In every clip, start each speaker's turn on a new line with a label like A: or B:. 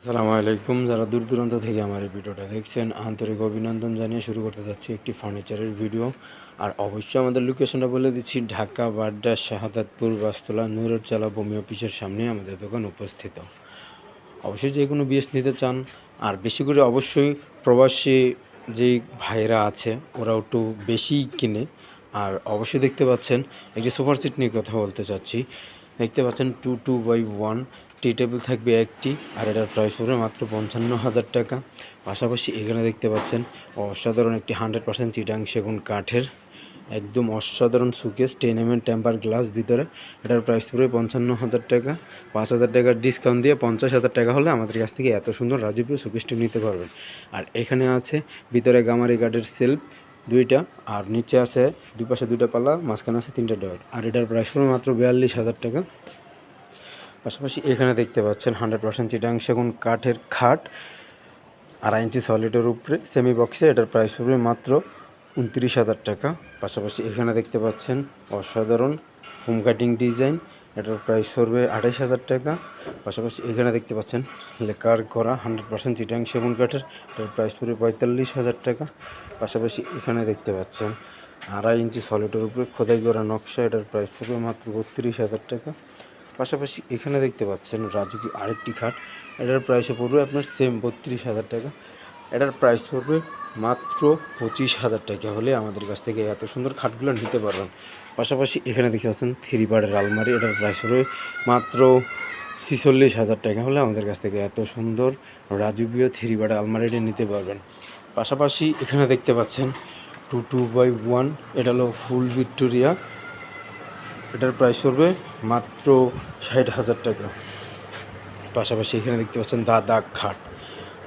A: আসসালামু আলাইকুম। যারা দূর দূরান্ত থেকে আমার এই ভিডিওটা দেখছেন, আন্তরিক অভিনন্দন জানিয়ে শুরু করতে যাচ্ছি একটি ফার্নিচারের ভিডিও। আর অবশ্যই আমাদের লোকেশনটা বলে দিচ্ছি, ঢাকা বাড্ডা শাহাদাতপুর বাসতলা নুরুজ্জালা ভূমি অফিসের সামনে আমাদের দোকান উপস্থিত। অবশ্যই যে কোনো বিএস নিতে চান, আর বেশি করে অবশ্যই প্রবাসী যেই ভাইরা আছে ওরা একটু বেশিই কিনে। আর অবশ্যই দেখতে পাচ্ছেন একটি সোফার সেট নিয়ে কথা বলতে চাচ্ছি। দেখতে পাচ্ছেন 2x1 টি টেবিল থাকবে একটি, আর এটার প্রাইস পড়বে মাত্র 55,000 টাকা। পাশাপাশি এখানে দেখতে পাচ্ছেন অসাধারণ একটি 100% চিটাং সেগুন কাঠের একদম অসাধারণ সুকেস 10 mm টেম্পার গ্লাস ভিতরে। এটার প্রাইস পড়বে 55,000 টাকা। 5,000 টাকার ডিসকাউন্ট দিয়ে 50,000 টাকা হলে আমাদের কাছ থেকে এত সুন্দর রাজকীয় সুকেসটি নিতে পারবেন। আর এখানে আছে ভিতরে গামারি কাঠের সেলফ দুইটা, আর নিচে আছে দুই পাশে দুইটা পাল্লা, মাঝখানে আছে তিনটা ডয়ার, আর এটার প্রাইস পড়বে মাত্র 42,000 টাকা। পাশাপাশি এখানে দেখতে পাচ্ছেন 100% চিটাং সেগুন কাঠের খাট 2.5 ইঞ্চি সলিডের উপরে সেমি বক্সে, এটার প্রাইস পড়বে মাত্র 29,000 টাকা। পাশাপাশি এখানে দেখতে পাচ্ছেন অসাধারণ হোম কাটিং ডিজাইন, এটার প্রাইস পড়বে 28,000 টাকা। পাশাপাশি এখানে দেখতে পাচ্ছেন লেকার করা 100% চিটাং সেগুন কাঠের, এটার প্রাইস পড়বে 45,000 টাকা। পাশাপাশি এখানে দেখতে পাচ্ছেন 2.5 ইঞ্চি সলিডের উপরে খোদাই করা নকশা, এটার প্রাইস পড়বে মাত্র 32,000 টাকা। পাশাপাশি এখানে দেখতে পাচ্ছেন রাজকীয় আরেকটি খাট, এটার প্রাইসে পড়বে আপনার সেম 32,000 টাকা। এটার প্রাইস পড়বে মাত্র 25,000 টাকা হলে আমাদের কাছ থেকে এত সুন্দর খাটগুলো নিতে পারবেন। পাশাপাশি এখানে দেখতে পাচ্ছেন 3 বারের আলমারি, এটার প্রাইস পড়বে মাত্র 46,000 টাকা হলে আমাদের কাছ থেকে এত সুন্দর রাজকীয় 3 বারের আলমারিটি নিতে পারবেন। পাশাপাশি এখানে দেখতে পাচ্ছেন 2x1, এটা হলো ফুল ভিক্টোরিয়া, এটার প্রাইস পড়বে মাত্র 60,000 টাকা। পাশাপাশি এখানে দেখতে পাচ্ছেন দাদা খাট,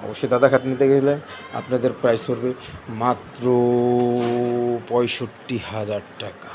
A: অবশ্যই দাদা খাট নিতে গেলে আপনাদের প্রাইস পড়বে মাত্র 65,000 টাকা।